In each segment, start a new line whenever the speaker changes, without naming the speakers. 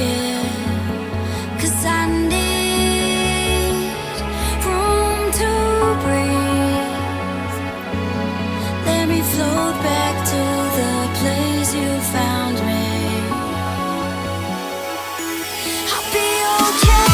yeah. 'Cause I need room to breathe. Let me float back to the place you found me. I'll be okay.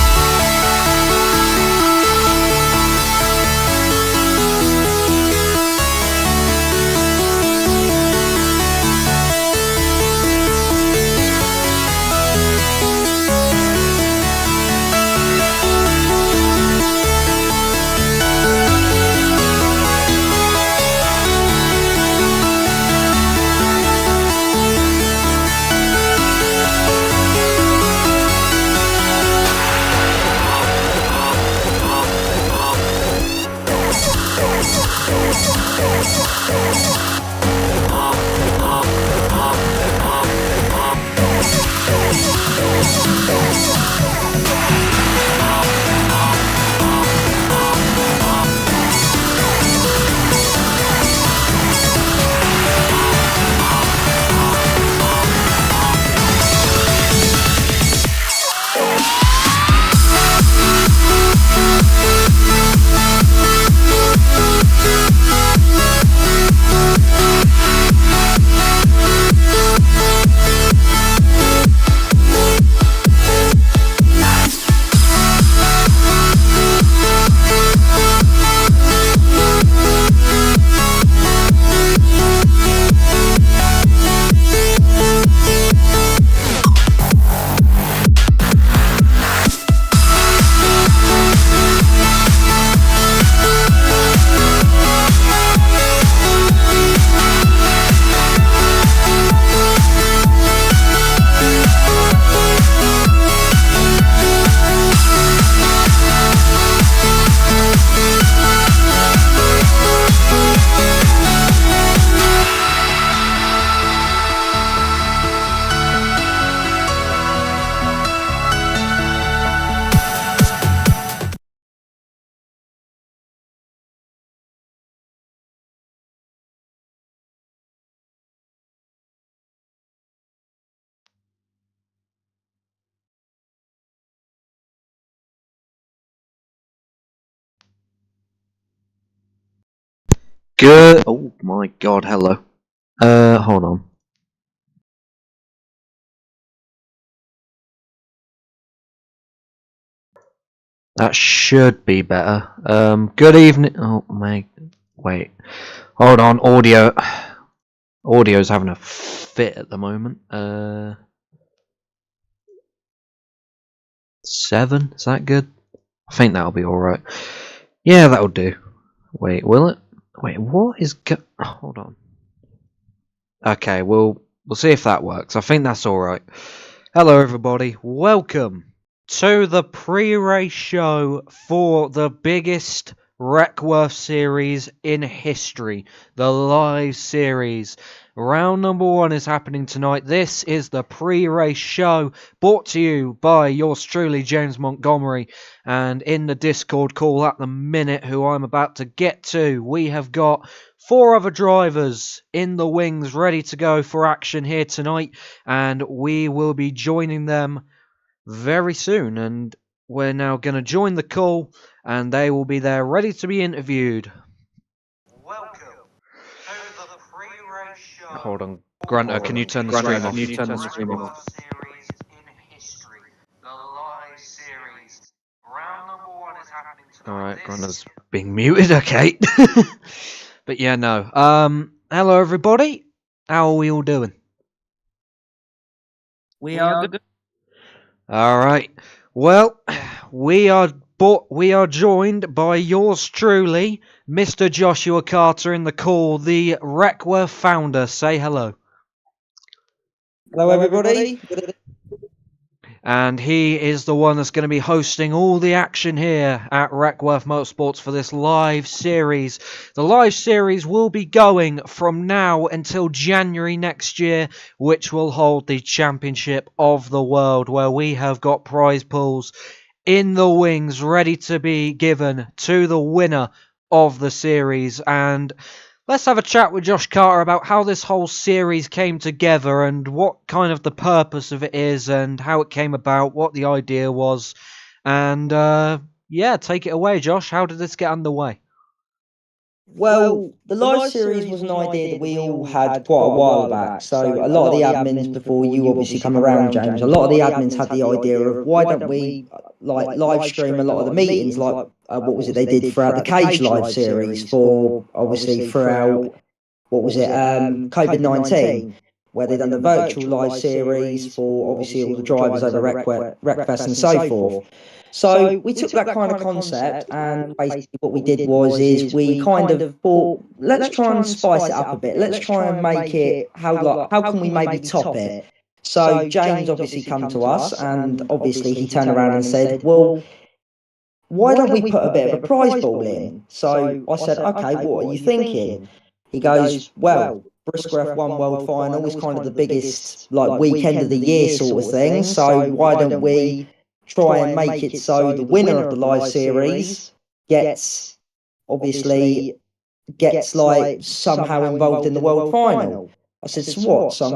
Good. Oh my god, hello. Hold on. That should be better. Good evening. Oh my. Wait. Hold on. Audio. Audio's having a fit at the moment. 7? Is that good? I think that'll be alright. Yeah, that'll do. Wait, will it? Wait, what is hold on. Okay, we'll see if that works. I think that's alright. Hello everybody, welcome to the pre-race show for the biggest Wreckworth series in history, the live series. Round number 1 is happening tonight. This is the pre-race show brought to you by yours truly, James Montgomery. And in the Discord call at the minute, who I'm about to get to, we have got 4 other drivers in the wings ready to go for action here tonight. And we will be joining them very soon. And we're now going to join the call and they will be there ready to be interviewed. Welcome to the pre-race show. Hold on, Grunter, can you turn the stream off? Can you turn the stream off? Series in history, the live series. Round number 1 is happening tonight. Alright, Grunter's being muted, okay. But yeah, no. Hello everybody. How are we all doing?
We are good.
Alright. Well, we are joined by yours truly, Mr. Joshua Carter in the call, the Wreckworth founder. Say hello.
Hello, everybody.
And he is the one that's going to be hosting all the action here at Wreckworth Motorsports for this live series. The live series will be going from now until January next year, which will hold the Championship of the World, where we have got prize pools in the wings ready to be given to the winner of the series. And let's have a chat with Josh Carter about how this whole series came together and what kind of the purpose of it is and how it came about, what the idea was, and yeah, take it away, Josh. How did this get underway?
Well, the live series was an idea that we all had quite a while back. So a lot of the admins before you obviously come around, James, a lot of the admins had the idea of why don't we like live stream a lot of the meetings, like what was it they did throughout the Cage live series for obviously throughout what was it COVID-19, where they done the virtual live series for obviously all the drivers over Wreckfest and so forth. So we took that kind of concept, and basically what we did was is we kind of thought, let's try and spice it up a bit. Let's try and make it how can we maybe top it? So James obviously come to us, and obviously he turned around and said, well, why don't we put a bit of a prize ball in? So I said, okay, what are you thinking? He goes, well, Brisker F1 World Final is kind of the biggest like weekend of the year sort of thing. So why don't we try and make it so the winner of the live series gets like somehow involved in the World Final? I said, so what? So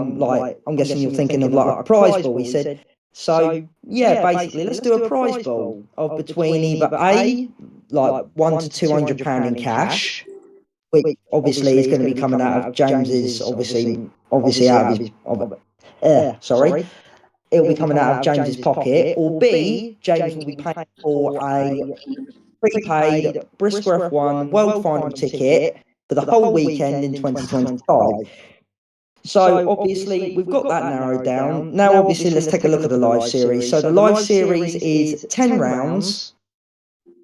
I'm guessing you're thinking of like a prize ball. He said, so yeah, basically let's do a prize ball of between either A, like £100 to £200 in cash, which obviously is going to be coming out of James's obviously out of his sorry, it'll be coming out of James's pocket, or B, James will be paying for a prepaid Brisker F1 World Final ticket for the whole weekend in 2025. So obviously we've got that narrowed down. Now obviously let's take a look at the live series. So the live series is 10 rounds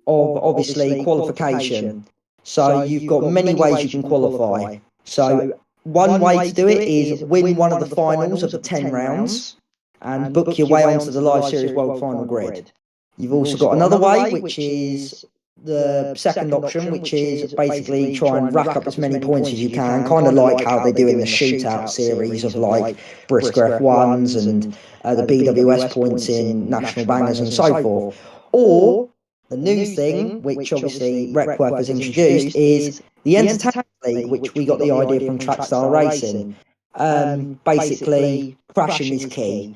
of obviously qualification. So you've got many ways you can qualify. So one way to do it is win one of the finals of the 10 rounds and book your way onto the live series world final grid. You've also got another way, which is the second option, which is basically try and rack up as many points as you can, kind of like how they do in the shootout series of like Brisker F1s and the BWS points in National Bangers and so forth. Or the new thing, which obviously Wreckworth has introduced, is the Entertainment League, which we got the idea from Trackstar Racing. Basically, crashing is key.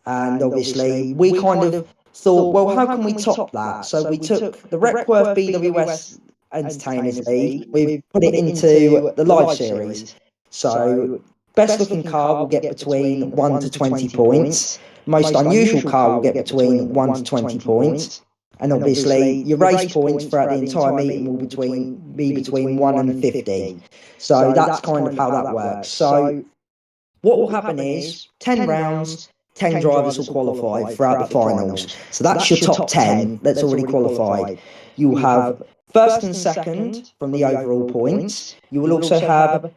And obviously, we kind of thought, well, how can we top that? So we took the Wreckworth BWS Entertainers League, we put it into the live series. So best looking car will get between 1 to 20 points. Most unusual car will get between 1 to 20 points. And obviously, your race points throughout the entire meeting will be between 1 and 50. So that's kind of how that works. So what will happen is 10 rounds, 10 drivers will qualify throughout the finals. So that's your top 10 that's already qualified. You will have first and second from the overall points. You will also have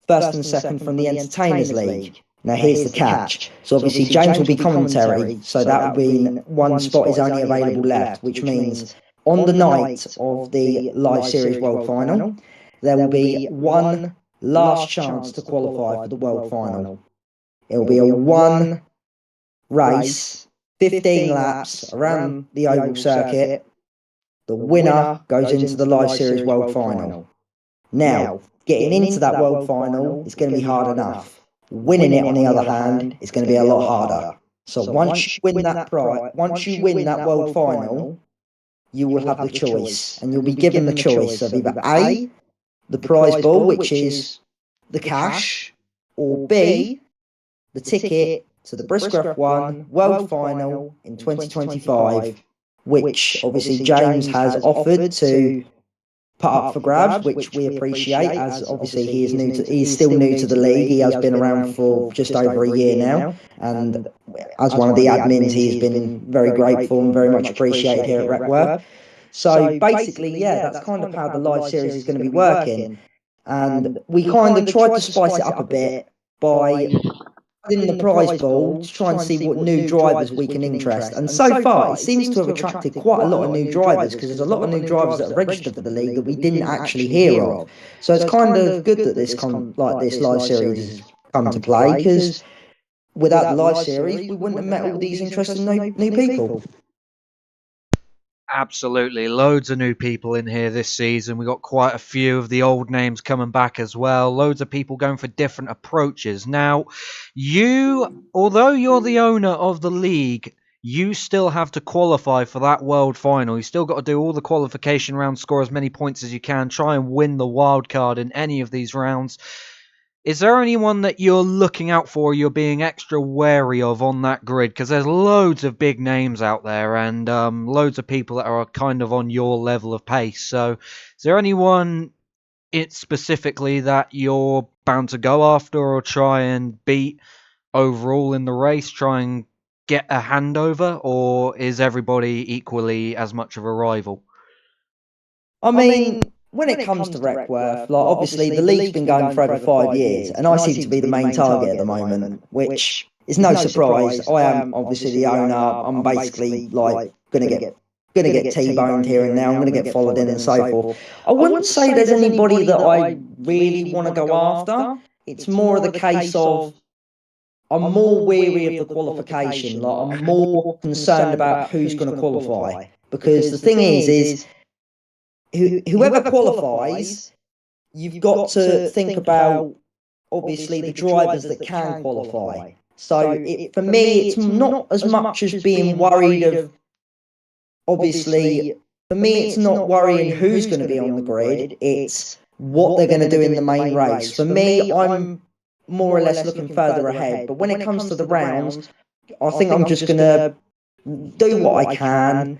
first and second from the Entertainers League. Now here's the catch. So obviously James will be commentary, so that will mean one spot is only available left, which means on the night of the live series world final, there will be one last chance to qualify for the world final. It will be a one race, 15 laps around the oval circuit. The winner goes into the live series world final. Now, getting into that world final is going to be hard enough. Winning it, on the other hand, is going to be a lot harder. So once you win that world final, you will have the choice, and you'll be given the choice of either A, the prize ball, which is the cash, or B, the ticket to the Brisker F1 World Final in 2025, which obviously James has offered to put up for grabs, which we appreciate, as obviously he's still new to the league. He has been around for just over a year now, and as one of the admins, he's been very grateful and very much appreciated here at Wreckworth. So basically, yeah, that's kind of how the live series is going to be working, and we kind of tried to spice it up a bit by in the prize pool to try and see what new drivers we can interest. And so far, it seems to have attracted quite a lot of new drivers, because there's a lot of new drivers that are registered for the league that we didn't actually hear of. So it's kind of good that this live series has come to play, because without the live series, we wouldn't have met all these interesting new people.
Absolutely, loads of new people in here this season. We got quite a few of the old names coming back as well. Loads of people going for different approaches. Now, although you're the owner of the league, you still have to qualify for that world final. You still got to do all the qualification rounds, score as many points as you can, try and win the wild card in any of these rounds. Is there anyone that you're looking out for, you're being extra wary of on that grid? Because there's loads of big names out there and loads of people that are kind of on your level of pace. So is there anyone specifically that you're bound to go after or try and beat overall in the race, try and get a handover, or is everybody equally as much of a rival?
I mean, when it comes to Wreckworth, like obviously the league's been going for over 5 years, and I seem to be the main target at the moment, which is no surprise. I am obviously the owner. I'm basically like gonna get T-boned here and now. I'm gonna get followed in and so forth. I wouldn't say there's anybody that I really want to go after. It's more of the case of I'm more weary of the qualification. Like I'm more concerned about who's going to qualify, because the thing is whoever qualifies, you've got to think about obviously the drivers that can qualify. So for me, it's not as much as being worried of, obviously, for me, it's not worrying who's going to be on the grid, it's what they're going to do in the main race. For me, I'm more or less looking further ahead. But when it comes to the rounds, I think I'm just going to do what I can,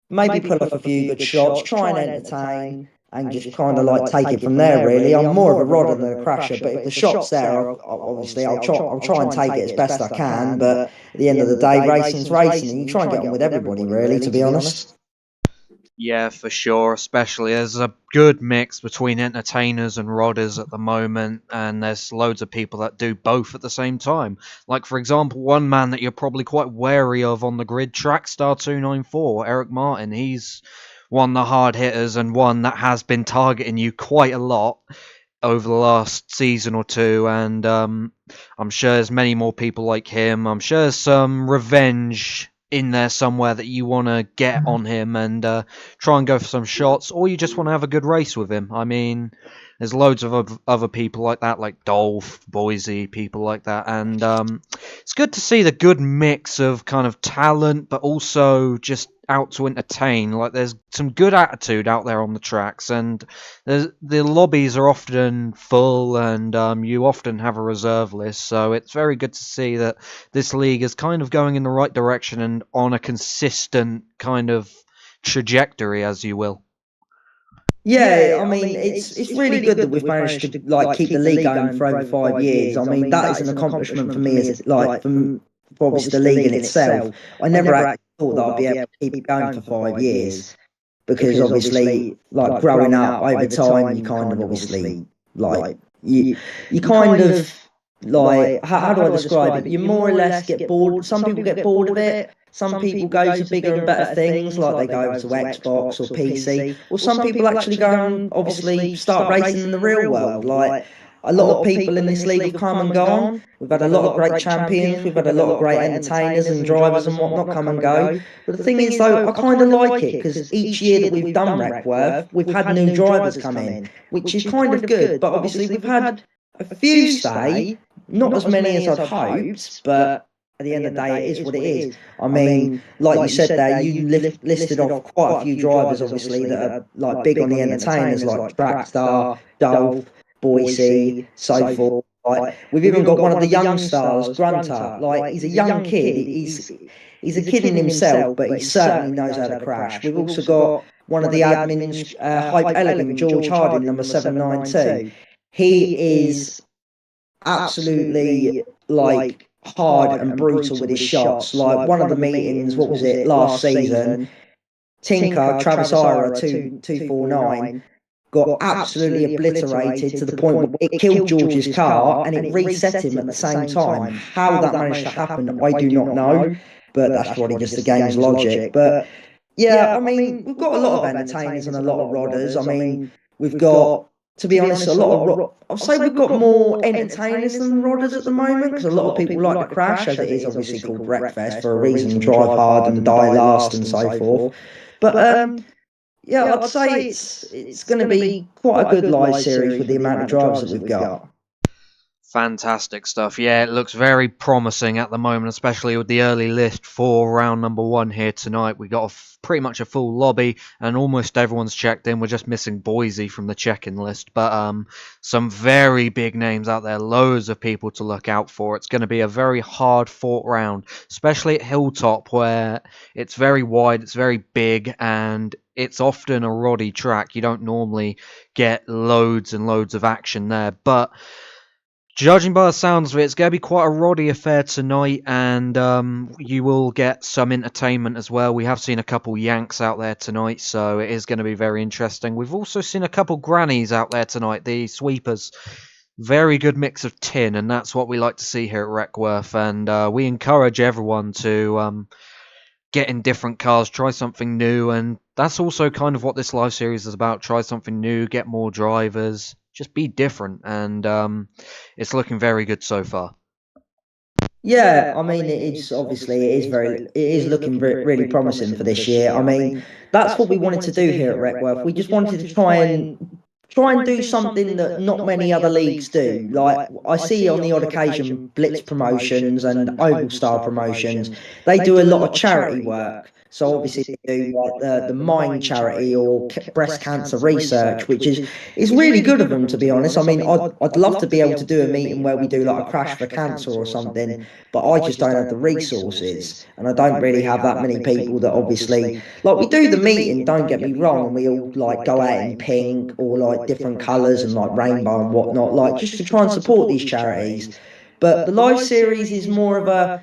maybe pull off a few good shots, try and entertain, and just kind of like take it from there. Really, I'm more of a rodder than a crasher, but if the shot's there, obviously I'll try and take it as best I can. But at the end of the day, racing's racing, and you try and get on with everybody, really, to be honest.
Yeah, for sure. Especially there's a good mix between entertainers and rodders at the moment, and there's loads of people that do both at the same time. Like, for example, one man that you're probably quite wary of on the grid, Trackstar 294, Eric Martin. He's one of the hard hitters and one that has been targeting you quite a lot over the last season or two, and I'm sure there's many more people like him. I'm sure there's some revenge in there somewhere that you want to get on him and try and go for some shots, or you just want to have a good race with him. I mean, there's loads of other people like that, like Dolph, Boise, people like that, and it's good to see the good mix of kind of talent, but also just out to entertain. Like, there's some good attitude out there on the tracks, and the lobbies are often full, and you often have a reserve list, so it's very good to see that this league is kind of going in the right direction and on a consistent kind of trajectory, as you will.
Yeah, I mean, it's really good that we've managed to like keep the league going for over 5 years. I mean, that is an accomplishment for me, as like for obviously the league in itself. I never actually thought that I'd be able to keep it going for 5 years, because obviously, like growing up over time, you kind of obviously like you kind of like how do I describe it? You more or less get bored. Some people get bored of it. Some people go to bigger and better things, like they go to Xbox or PC. Or some people actually go and obviously start racing in the real world. Like a lot of people in this league have come and gone. We've had a lot of great champions. We've had a lot of great entertainers and drivers and whatnot come and go. But the thing is, though, I kind of like it, because each year that we've done Wreckworth, we've had new drivers come in, which is kind of good. But obviously, we've had a few stay, not as many as I'd hoped, but at the end of the day, it is what it is. I mean, like you said there, you listed off quite a few drivers, obviously, that are like big on the entertainers, like Trackstar, Dolph, Boise, so forth. Like, we've even got one of the young stars, Grunter. Like, he's a young kid. He's a kid in himself, but he certainly knows how to crash. We've also got one of the admins, Hype Elegant, George Harding, number 792. He is absolutely like hard and brutal with his shots. Like, one of the meetings, what was it, last season, Tinker, Travis Ira 249, got absolutely obliterated to the point where it killed George's car and it reset him at the same time. How that managed to happen, I do not know, but that's probably just the game's logic. But yeah, I mean, we've got a lot of entertainers and a lot of rodders. I mean, we've got, to be honest, a lot of I'll say we've got more entertainers than rodders at the moment, because a lot of people like to crash, as it is obviously called Wreckfest for a reason, drive hard and die last and so forth. But yeah, I'd say it's going to be quite a good live series with the amount of drivers that we've got.
Fantastic stuff. Yeah, it looks very promising at the moment, especially with the early list for round number 1 here tonight. We got pretty much a full lobby, and almost everyone's checked in. We're just missing Boise from the check-in list, but some very big names out there, loads of people to look out for. It's going to be a very hard-fought round, especially at Hilltop, where it's very wide, it's very big, and it's often a roddy track. You don't normally get loads and loads of action there, but judging by the sounds of it, it's going to be quite a roddy affair tonight, and you will get some entertainment as well. We have seen a couple Yanks out there tonight, so it is going to be very interesting. We've also seen a couple Grannies out there tonight, the sweepers. Very good mix of tin, and that's what we like to see here at Wreckworth, and we encourage everyone to get in different cars, try something new, and that's also kind of what this live series is about. Try something new, get more drivers, just be different, and it's looking very good so far.
Yeah, I mean, it is looking really promising for this year. I mean, that's what we wanted to do here at Wreckworth. We just wanted to try and do something that not many other leagues do. Like I see on the odd occasion, Blitz promotions and Oval Star promotions, they do a lot of charity work. So obviously they do like the Mind charity or breast cancer research, which is really good of them, to be honest. I mean, I'd love to be able to do a meeting where we do like a crash for cancer or something, but I just don't have the resources, and I don't really have that many people that obviously, like, we do the meeting, don't get me wrong, and we all like go out in pink or like different colours and like rainbow and whatnot, like just to try and support these charities. But the live series is more of a,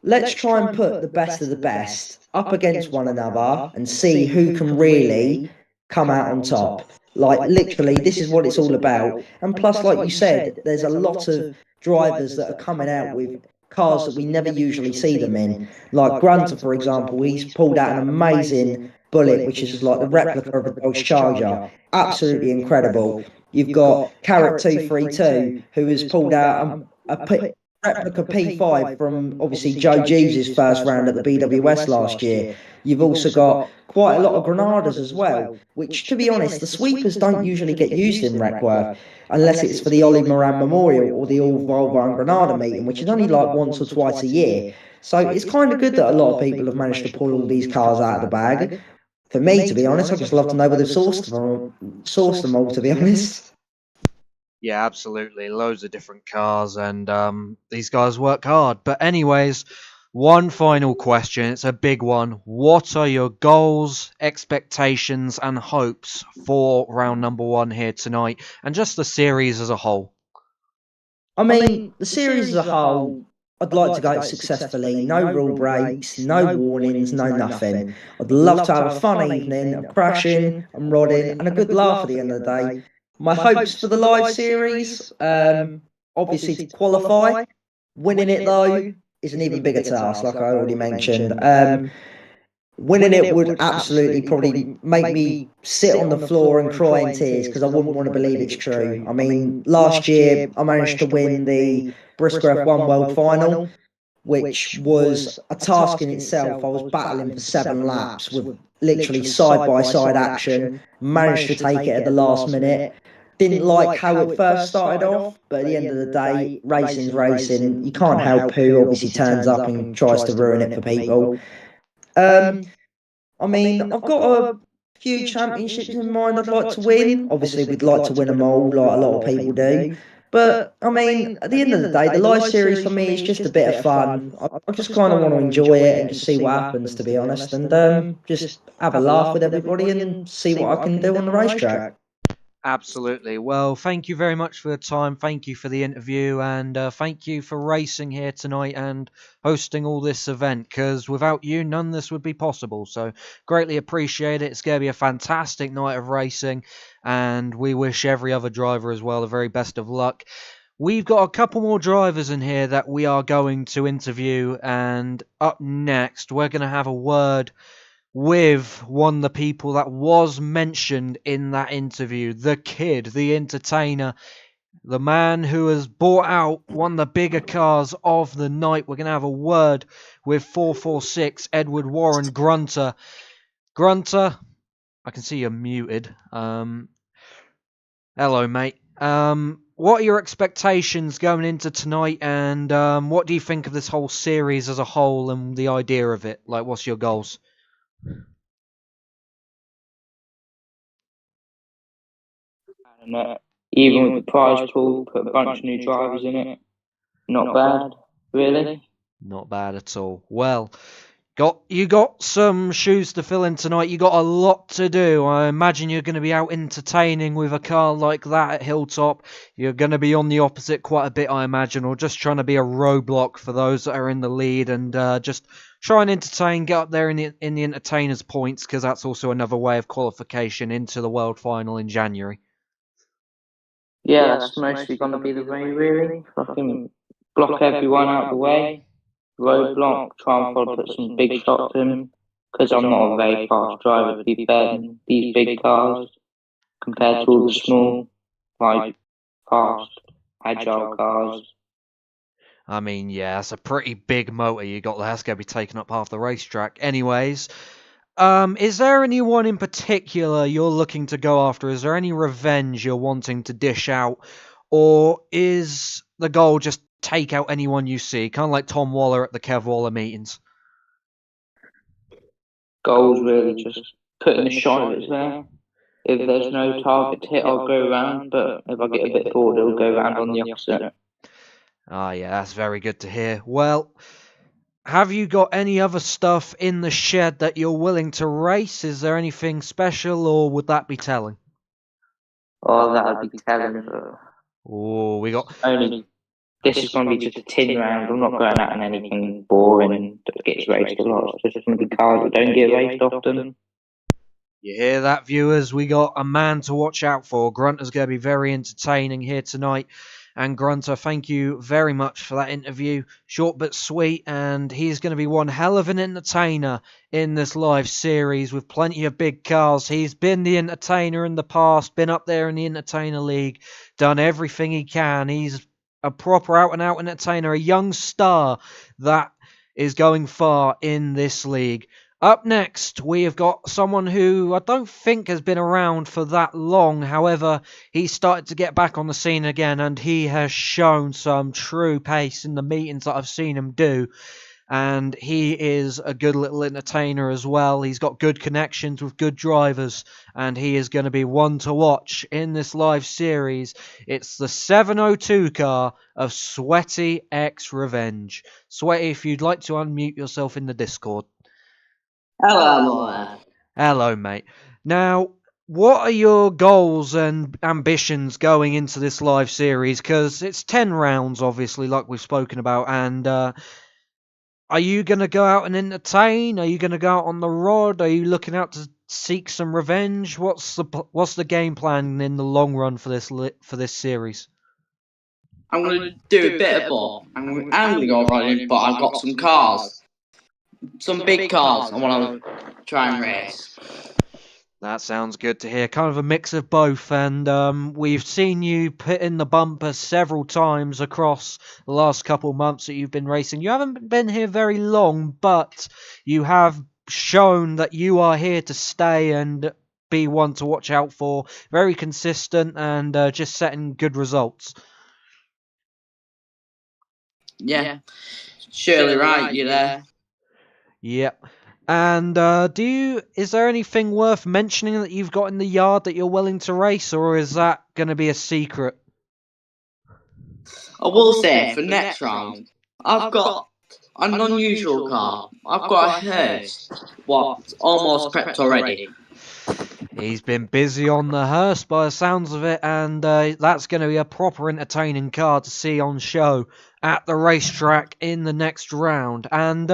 let's try and put the best of the best up against one another and see who can really come out on top. Like, literally, this is what it's all about. And plus, like you said, there's a lot of drivers that are coming out with cars that we never usually see them in. Like Grunter, for example, he's pulled out an amazing Bullet, which is like the replica of a Dodge Charger. Absolutely incredible. You've got Carrot 232, who has pulled out a replica P5 from obviously Joe Jeeves' first round at the BWS last year. You've also got quite a lot of Granadas as well, which, to be honest, the sweepers don't usually get used in Wreckworth unless it's for the Ollie Moran Memorial or the All Volvo and Granada meeting, which is only like once or twice a year. So it's kind of good that a lot of people have managed to pull all these cars out of the bag. For me, to be honest, I just love to know where they've sourced them all, to be honest.
Yeah, absolutely. Loads of different cars, and these guys work hard. But anyways, one final question. It's a big one. What are your goals, expectations, and hopes for round number 1 here tonight, and just the series as a whole?
I mean, the series as a whole, I'd like to go successfully. No rule breaks, no warnings, no nothing. I'd love to have a fun evening of crashing and rodding and a good laugh at the end of the day. My hopes for the live series, obviously to qualify. Winning it though is an even bigger task, like I already mentioned. Winning it would absolutely probably make me sit on the floor and cry in tears because I wouldn't want to believe it's true. I mean, last year I managed to win the Bristol F1 World Final, which was a task in itself. I was battling for 7 laps with literally side-by-side action, managed to take it at the last minute. Didn't like how it first started off, but at the end of the day, racing's racing. You can't help who obviously turns up and tries to ruin it for people. I mean, I've got a few championships in mind I'd like to win. Obviously, we'd like to win them all, like a lot of people do. But, I mean, at the end of the day, the live series for me is just a bit of fun. I just kind of want to enjoy it and just see what happens, to be honest, and just have a laugh with everybody and see what I can do on the racetrack.
Absolutely. Well, thank you very much for the time. Thank you for the interview, and thank you for racing here tonight and hosting all this event, because without you, none of this would be possible. So greatly appreciate it. It's going to be a fantastic night of racing, and we wish every other driver as well the very best of luck. We've got a couple more drivers in here that we are going to interview, and up next, we're going to have a word with one of the people that was mentioned in that interview, the kid, the entertainer, the man who has bought out one of the bigger cars of the night. We're going to have a word with 446 Edward Warren Grunter. Grunter, I can see you're muted. Hello, mate. What are your expectations going into tonight, and what do you think of this whole series as a whole and the idea of it? Like, what's your goals?
And even with the prize pool, put a bunch of new drivers in it. Not bad, really.
Not bad at all. Well, you got some shoes to fill in tonight. You got a lot to do. I imagine you're going to be out entertaining with a car like that at Hilltop. You're going to be on the opposite quite a bit, I imagine, or just trying to be a roadblock for those that are in the lead and just try and entertain, get up there in the entertainers' points, because that's also another way of qualification into the World Final in January.
Yeah, that's mostly going to be the way, really. Fucking block everyone out of the way. Roadblock, try and put some big shots in. Because I'm not a very fast driver, to be fair, than these big cars compared to all the small, like, fast, agile cars.
I mean, yeah, it's a pretty big motor you got there. That's going to be taking up half the racetrack. Anyways, is there anyone in particular you're looking to go after? Is there any revenge you're wanting to dish out? Or is the goal just take out anyone you see? Kind of like Tom Waller at the Kev Waller meetings.
Goals really just putting the shot of it there. If there's no target to hit, I'll go around, but if I get a bit bored, I'll go around on the opposite.
Ah, yeah, that's very good to hear. Well, have you got any other stuff in the shed that you're willing to race? Is there anything special, or would that be telling?
Oh, that would be telling.
Oh, we got...
Only, this is going to be just a tin round. I'm not going out in anything boring that gets raced a lot. It's just going to be cars that don't get raced often.
You hear that, viewers? We got a man to watch out for. Grunter's going to be very entertaining here tonight. And Grunter, thank you very much for that interview. Short but sweet, and he's going to be one hell of an entertainer in this live series with plenty of big cars. He's been the entertainer in the past, been up there in the Entertainer League, done everything he can. He's a proper out-and-out entertainer, a young star that is going far in this league. Up next, we have got someone who I don't think has been around for that long. However, he started to get back on the scene again, and he has shown some true pace in the meetings that I've seen him do. And he is a good little entertainer as well. He's got good connections with good drivers, and he is going to be one to watch in this live series. It's the 702 car of Sweaty X Revenge. Sweaty, if you'd like to unmute yourself in the Discord.
Hello,
Hello, mate. Now, what are your goals and ambitions going into this live series? Because it's 10 rounds, obviously, like we've spoken about. And are you going to go out and entertain? Are you going to go out on the rod? Are you looking out to seek some revenge? What's the game plan in the long run for this series?
I'm going to do a bit of both. I'm going to go running, but I've got some cars. Some big cars I want to try and race.
That sounds good to hear. Kind of a mix of both. And we've seen you put in the bumper several times across the last couple of months that you've been racing. You haven't been here very long, but you have shown that you are here to stay and be one to watch out for. Very consistent and just setting good results.
Yeah, surely right, you're there.
Yep. And is there anything worth mentioning that you've got in the yard that you're willing to race, or is that going to be a secret?
I will say, for next round, I've got an unusual car. I've got a hearse, what's almost prepped already.
He's been busy on the hearse by the sounds of it, and that's going to be a proper entertaining car to see on show at the racetrack in the next round. And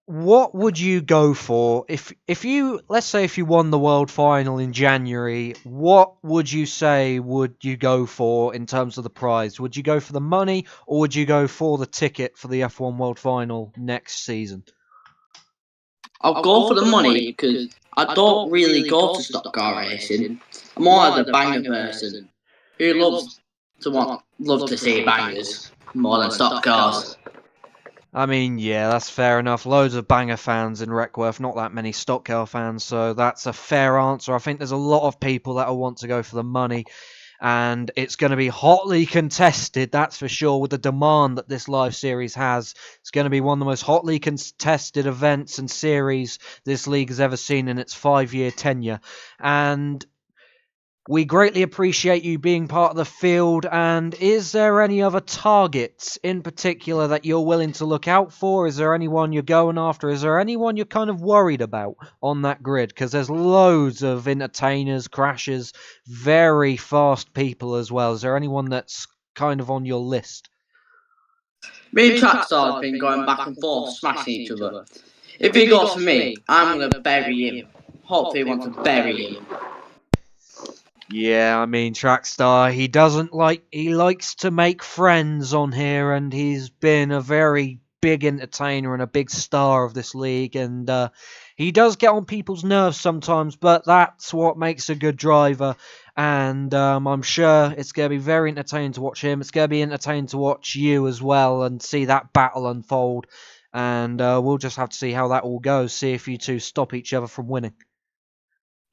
what would you go for if you, let's say, if you won the World Final in January? What would you say would you go for in terms of the prize? Would you go for the money, or would you go for the ticket for the F1 World Final next season?
I'll go for the money because I don't really go to stock car racing. I'm more of a banger person who loves to see bangers more than stock cars.
I mean, yeah, that's fair enough. Loads of banger fans in Wreckworth, not that many stock car fans, so that's a fair answer. I think there's a lot of people that will want to go for the money, and it's going to be hotly contested, that's for sure, with the demand that this live series has. It's going to be one of the most hotly contested events and series this league has ever seen in its 5-year tenure. And we greatly appreciate you being part of the field. And is there any other targets in particular that you're willing to look out for? Is there anyone you're going after? Is there anyone you're kind of worried about on that grid? Because there's loads of entertainers, crashers, very fast people as well. Is there anyone that's kind of on your list?
Me and Trackstar have been going back and forth, smashing each other. If he goes for me, I'm going to bury him. Hopefully he wants to bury him.
Yeah, I mean, Trackstar, he likes to make friends on here, and he's been a very big entertainer and a big star of this league, and he does get on people's nerves sometimes, but that's what makes a good driver, and I'm sure it's going to be very entertaining to watch him. It's going to be entertaining to watch you as well and see that battle unfold, and we'll just have to see how that all goes, see if you two stop each other from winning.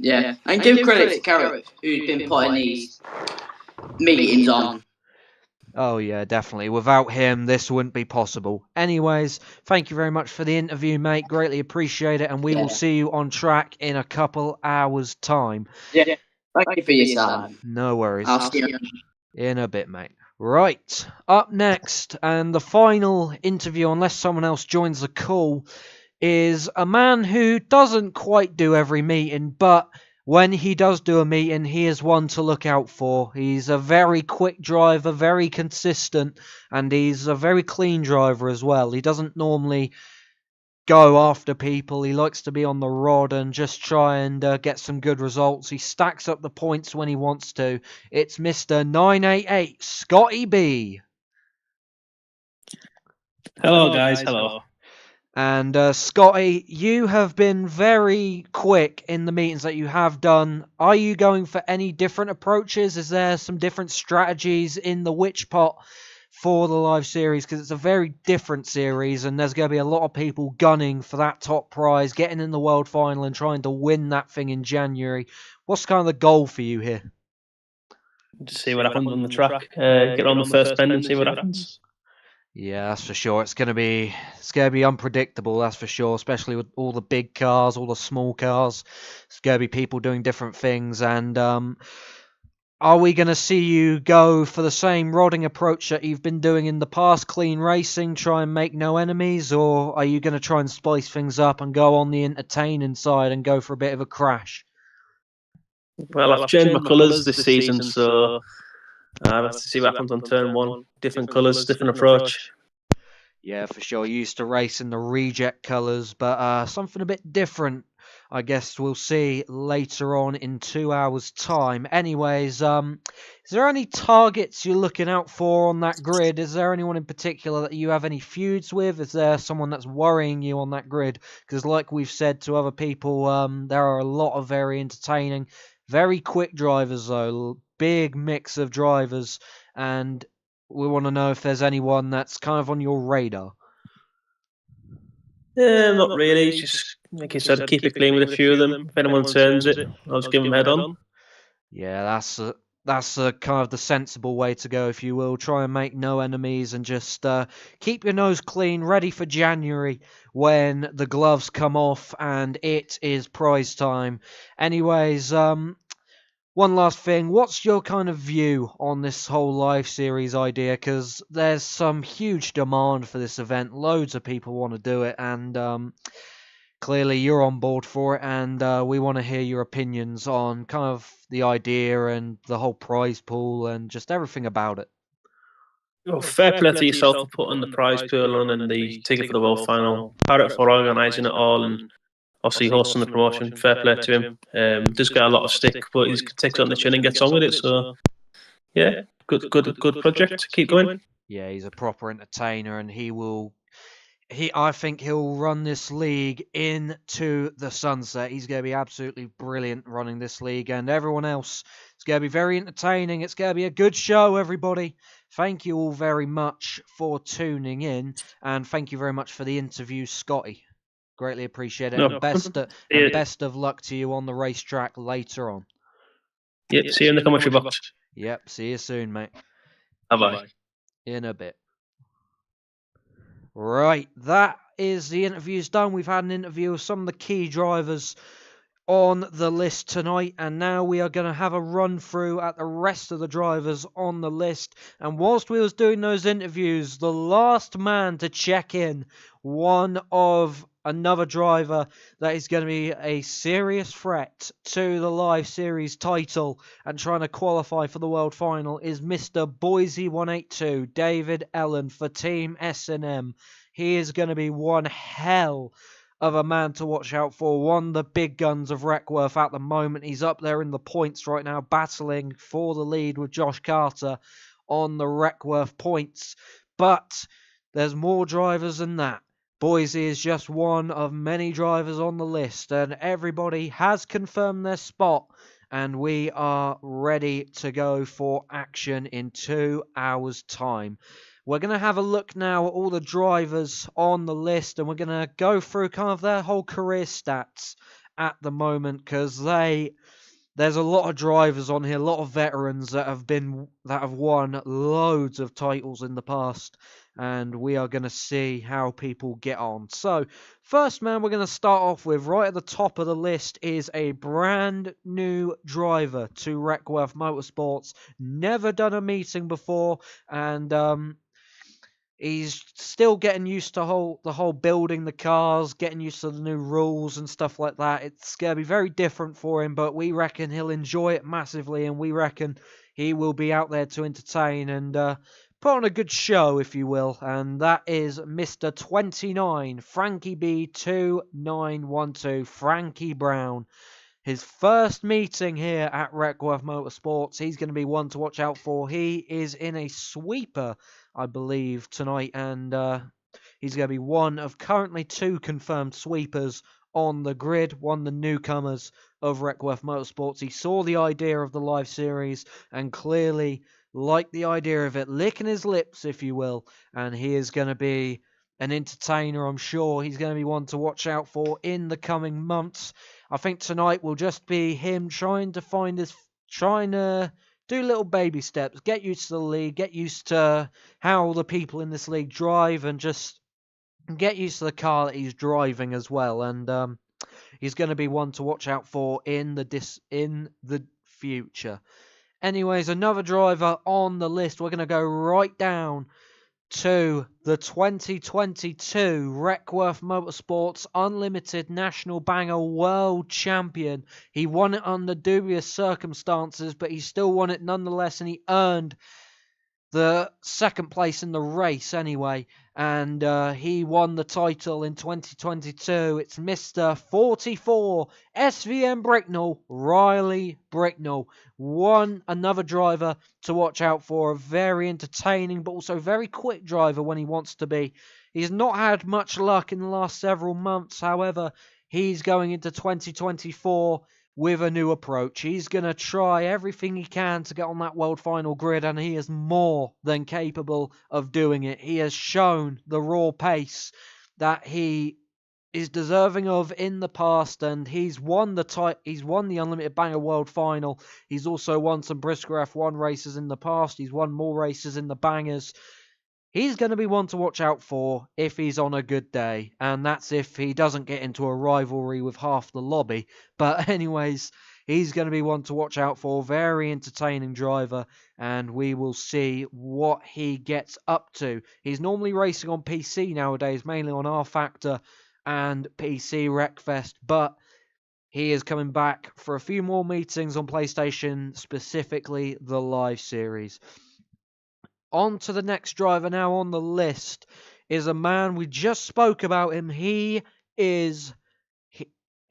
Yeah, and give credit to Carrot, who's been putting these meetings on.
Oh yeah, definitely. Without him, this wouldn't be possible. Anyways, thank you very much for the interview, mate. Greatly appreciate it, and we will see you on track in a couple hours' time.
Yeah, thank you for your time.
No worries.
I'll see you
in a bit, mate. Right, up next, and the final interview, unless someone else joins the call, is a man who doesn't quite do every meeting, but when he does do a meeting, he is one to look out for. He's a very quick driver, very consistent, and he's a very clean driver as well. He doesn't normally go after people. He likes to be on the rod and just try and get some good results. He stacks up the points when he wants to. It's Mr. 988, Scotty B.
Hello, guys. Hello.
And Scotty, you have been very quick in the meetings that you have done. Are you going for any different approaches? Is there some different strategies in the Witch Pot for the live series? Because it's a very different series, and there's going to be a lot of people gunning for that top prize, getting in the world final and trying to win that thing in January. What's kind of the goal for you here?
Just see what happens on the track. Get on the first bend and see what happens.
Yeah, that's for sure. It's gonna be unpredictable, that's for sure, especially with all the big cars, all the small cars. It's gonna be people doing different things, and are we gonna see you go for the same rodding approach that you've been doing in the past, clean racing, try and make no enemies, or are you gonna try and spice things up and go on the entertaining side and go for a bit of a crash?
Well, I've changed my colours this season, so I'll have to see what happens on turn one. Different colours, different approach.
Yeah, for sure. You used to race in the reject colours, but something a bit different, I guess we'll see later on in 2 hours' time. Anyways, is there any targets you're looking out for on that grid? Is there anyone in particular that you have any feuds with? Is there someone that's worrying you on that grid? Because like we've said to other people, there are a lot of very entertaining, very quick drivers though. Big mix of drivers, and we want to know if there's anyone that's kind of on your radar.
Not really. Just like you said, keep it clean with a few of them. If anyone turns it, I'll just give them head on.
Yeah, that's kind of the sensible way to go, if you will. Try and make no enemies and just keep your nose clean, ready for January when the gloves come off and it is prize time. Anyways, one last thing, what's your kind of view on this whole live series idea? Because there's some huge demand for this event. Loads of people want to do it, and clearly you're on board for it, and we want to hear your opinions on kind of the idea and the whole prize pool and just everything about it.
Well, fair play to yourself for putting the prize pool on and the ticket for the world final. Parrot for organising it all and obviously hosting the promotion. Fair play to him. Does get a lot of stick, but he takes it on the chin and gets on with it. So yeah, good project. Keep going.
Yeah, he's a proper entertainer, and I think he'll run this league into the sunset. He's going to be absolutely brilliant running this league, and everyone else. It's going to be very entertaining. It's going to be a good show, everybody. thank you all very much for tuning in, and thank you very much for the interview, Scotty. Greatly appreciate it.
No
And best of luck to you on the racetrack later on.
Yep, see you in the commentary box.
Yep, see you soon, mate.
Bye-bye.
In a bit. Right, that is the interviews done. We've had an interview with some of the key drivers on the list tonight, and now we are going to have a run through at the rest of the drivers on the list. And whilst we was doing those interviews, the last man to check in, one of another driver that is going to be a serious threat to the Live Series title and trying to qualify for the World Final, is Mr. Boise 182, David Ellen for Team S&M. He is going to be one hell of a man to watch out for. One of the big guns of Wreckworth at the moment. He's up there in the points right now, battling for the lead with Josh Carter on the Wreckworth points. But there's more drivers than that. Boise is just one of many drivers on the list, and everybody has confirmed their spot, and we are ready to go for action in 2 hours' time. We're going to have a look now at all the drivers on the list, and we're going to go through kind of their whole career stats at the moment, because there's a lot of drivers on here, a lot of veterans that have won loads of titles in the past, and we are going to see how people get on. So, first man we're going to start off with, right at the top of the list, is a brand new driver to Wreckworth Motorsports. Never done a meeting before, and he's still getting used to the whole building the cars, getting used to the new rules and stuff like that. It's going to be very different for him, but we reckon he'll enjoy it massively, and we reckon he will be out there to entertain and put on a good show, if you will. And that is Mr. 29, Frankie B 2912, Frankie Brown. His first meeting here at Wreckworth Motorsports. He's going to be one to watch out for. He is in a sweeper, I believe, tonight, and he's going to be one of currently 2 confirmed sweepers on the grid, one of the newcomers of Wreckworth Motorsports. He saw the idea of the Live Series and clearly liked the idea of it, licking his lips, if you will, and he is going to be an entertainer, I'm sure. He's going to be one to watch out for in the coming months. I think tonight will just be him trying to do little baby steps, get used to the league, get used to how the people in this league drive, and just get used to the car that he's driving as well. And he's going to be one to watch out for in the future. Anyways, another driver on the list. We're going to go right down to the 2022 Wreckworth Motorsports Unlimited National Banger World Champion. He won it under dubious circumstances, but he still won it nonetheless, and he earned the second place in the race anyway, and he won the title in 2022. It's Mr. 44 SVM Bricknell, Riley Bricknell. Another driver to watch out for, a very entertaining but also very quick driver when he wants to be. He's not had much luck in the last several months, however, he's going into 2024 with a new approach. He's going to try everything he can to get on that World Final grid, and he is more than capable of doing it. He has shown the raw pace that he is deserving of in the past, and he's won the Unlimited Banger World Final. He's also won some Briscoe F1 races in the past. He's won more races in the Bangers. He's going to be one to watch out for if he's on a good day, and that's if he doesn't get into a rivalry with half the lobby. But anyways, he's going to be one to watch out for. Very entertaining driver, and we will see what he gets up to. He's normally racing on PC nowadays, mainly on R Factor and PC Wreckfest, but he is coming back for a few more meetings on PlayStation, specifically the Live Series. On to the next driver now on the list is a man, we just spoke about him. He is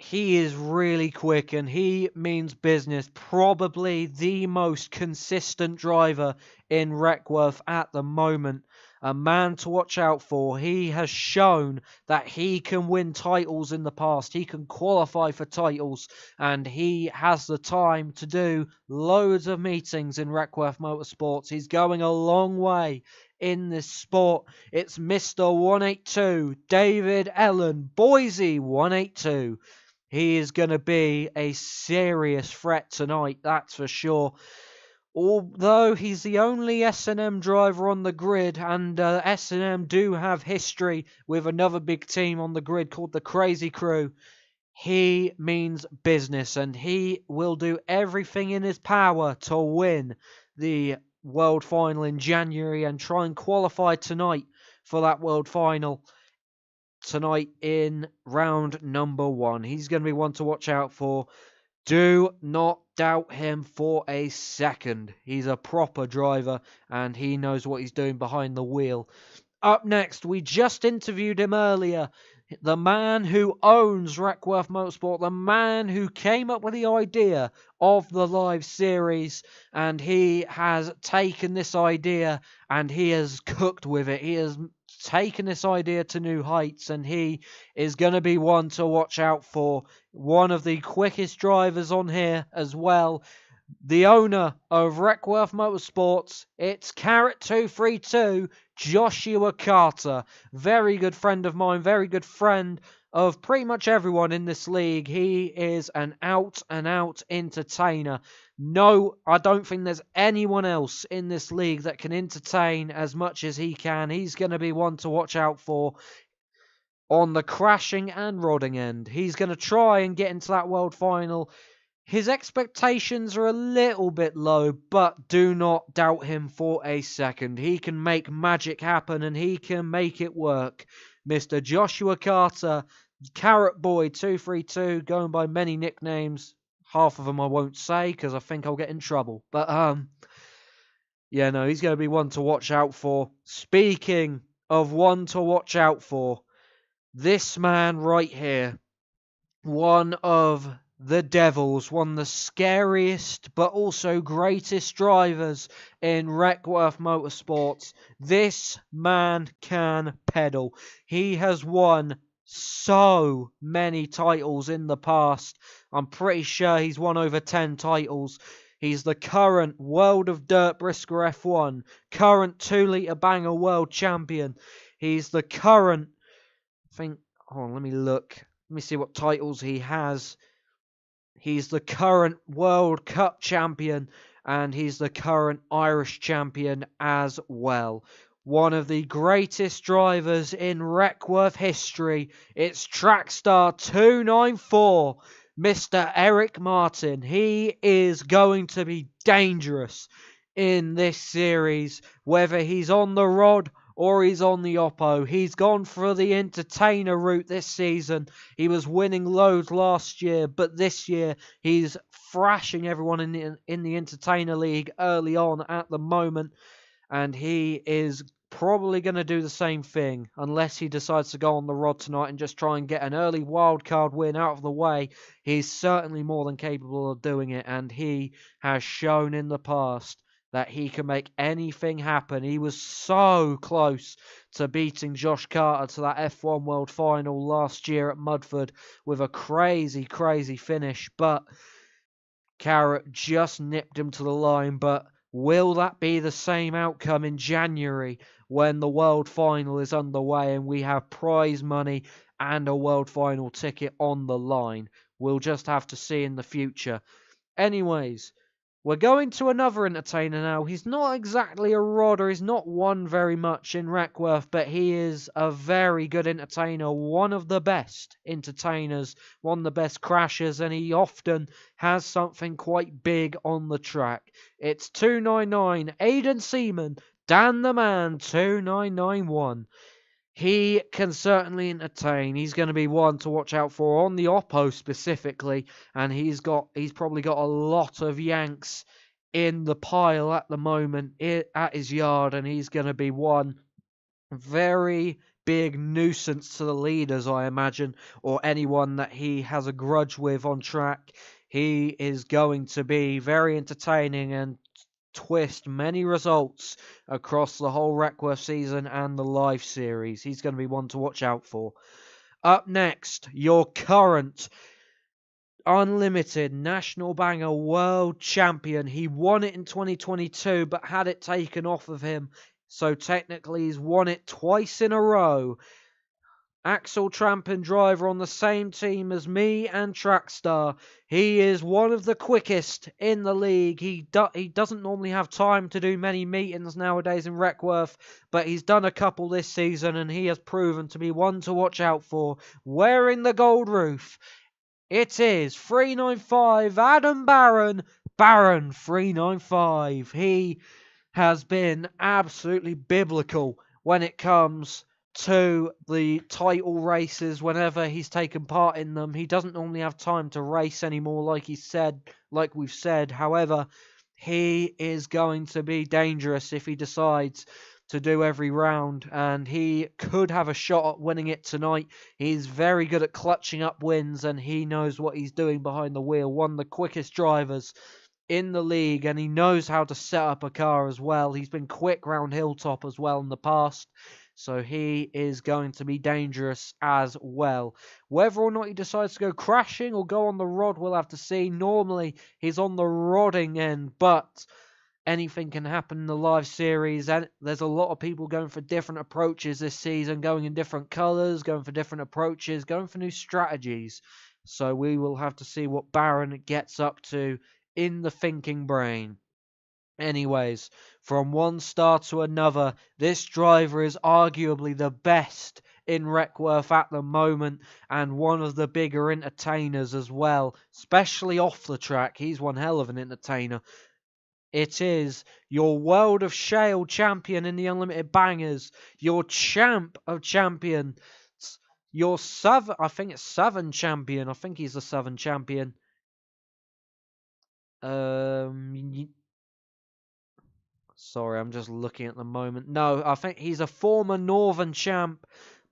really quick, and he means business. Probably the most consistent driver in Wreckworth at the moment. a man to watch out for. He has shown that he can win titles in the past. He can qualify for titles, and he has the time to do loads of meetings in Wreckworth Motorsports. He's going a long way in this sport. It's Mr. 182, David Ellen, Boise 182. He is going to be a serious threat tonight, that's for sure. Although he's the only S&M driver on the grid, and S&M do have history with another big team on the grid called the Crazy Crew, he means business, and he will do everything in his power to win the World Final in January and try and qualify tonight for that World Final tonight in round number 1. He's going to be one to watch out for. Do not doubt him for a second. He's a proper driver, and he knows what he's doing behind the wheel. Up next, we just interviewed him earlier. The man who owns Wreckworth Motorsport, the man who came up with the idea of the live series, and he has taken this idea and he has cooked with it. He has taken this idea to new heights, and he is going to be one to watch out for. One of the quickest drivers on here as well. The owner of Wreckworth Motorsports, it's Carrot232, Joshua Carter. Very good friend of mine, very good friend of pretty much everyone in this league. He is an out-and-out entertainer. No, I don't think there's anyone else in this league that can entertain as much as he can. He's going to be one to watch out for on the crashing and rodding end. He's going to try and get into that World Final. His expectations are a little bit low, but do not doubt him for a second. He can make magic happen, and he can make it work. Mr. Joshua Carter, Carrot Boy 232, going by many nicknames. Half of them I won't say because I think I'll get in trouble. But, yeah, no, he's going to be one to watch out for. Speaking of one to watch out for, this man right here, one of the Devils, one of the scariest but also greatest drivers in Wreckworth Motorsports. This man can pedal. He has won so many titles in the past. I'm pretty sure he's won over 10 titles. He's the current World of Dirt Brisker F1, current 2-litre banger world champion. He's the current, hold on, let me look. Let me see what titles he has. He's the current World Cup champion, and he's the current Irish champion as well. One of the greatest drivers in Wreckworth history. It's Trackstar 294, Mr. Eric Martin. He is going to be dangerous in this series, whether he's on the rod or he's on the oppo. He's gone for the entertainer route this season. He was winning loads last year, but this year he's thrashing everyone in the entertainer league early on at the moment, and he is probably going to do the same thing unless he decides to go on the rod tonight and just try and get an early wildcard win out of the way. He's certainly more than capable of doing it, and he has shown in the past that he can make anything happen. He was so close to beating Josh Carter to that F1 World Final last year at Mudford with a crazy, crazy finish, but Carrot just nipped him to the line. But will that be the same outcome in January when the World Final is underway and we have prize money and a World Final ticket on the line? We'll just have to see in the future. Anyways, we're going to another entertainer now. He's not exactly a rodder. He's not won very much in Wreckworth, but he is a very good entertainer. One of the best entertainers, one of the best crashers, and he often has something quite big on the track. It's 299, Aidan Seaman, Dan the Man 2991. He can certainly entertain. He's going to be one to watch out for on the oppo specifically, and he's probably got a lot of Yanks in the pile at the moment at his yard, and he's going to be one very big nuisance to the leaders, I imagine, or anyone that he has a grudge with on track. He is going to be very entertaining, and twist many results across the whole Wreckworth season and the live series. He's going to be one to watch out for. Up next, your current unlimited national banger world champion. He won it in 2022 but had it taken off of him, so technically he's won it twice in a row. Axel Trampin driver on the same team as me and Trackstar. He is one of the quickest in the league. He doesn't normally have time to do many meetings nowadays in Wreckworth, but he's done a couple this season and he has proven to be one to watch out for. Wearing the gold roof, it is 395 Adam Barron. Barron 395. He has been absolutely biblical when it comes to the title races. Whenever he's taken part in them, he doesn't normally have time to race anymore, like we've said. However, he is going to be dangerous if he decides to do every round, and he could have a shot at winning it tonight. He's very good at clutching up wins, and he knows what he's doing behind the wheel. One of the quickest drivers in the league, and he knows how to set up a car as well. He's been quick round Hilltop as well in the past, so he is going to be dangerous as well. Whether or not he decides to go crashing or go on the rod, we'll have to see. Normally, he's on the rodding end, but anything can happen in the live series, and there's a lot of people going for different approaches this season, going in different colours, going for different approaches, going for new strategies. So we will have to see what Barron gets up to in the thinking brain. Anyways, from one star to another, this driver is arguably the best in Wreckworth at the moment, and one of the bigger entertainers as well, especially off the track. He's one hell of an entertainer. It is your World of Shale champion in the Unlimited Bangers, your champ of champions, your Southern, I think it's Southern champion. I think he's the Southern champion. Sorry, I'm just looking at the moment. No, I think he's a former Northern champ,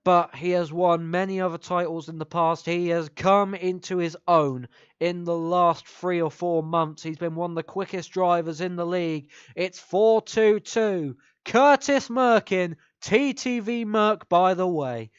but he has won many other titles in the past. He has come into his own in the last 3 or 4 months. He's been one of the quickest drivers in the league. It's 422. Curtis Merkin, TTV Merc, by the way.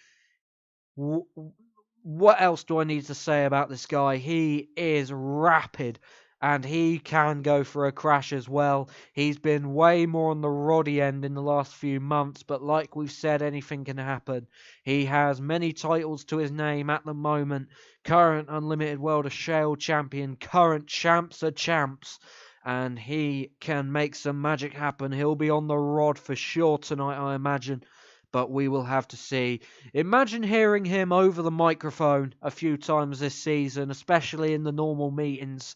What else do I need to say about this guy? He is rapid, and he can go for a crash as well. He's been way more on the roddy end in the last few months, but like we've said, anything can happen. He has many titles to his name at the moment. Current Unlimited World of Shale champion, current champs are champs, and he can make some magic happen. He'll be on the rod for sure tonight, I imagine, but we will have to see. Imagine hearing him over the microphone a few times this season, especially in the normal meetings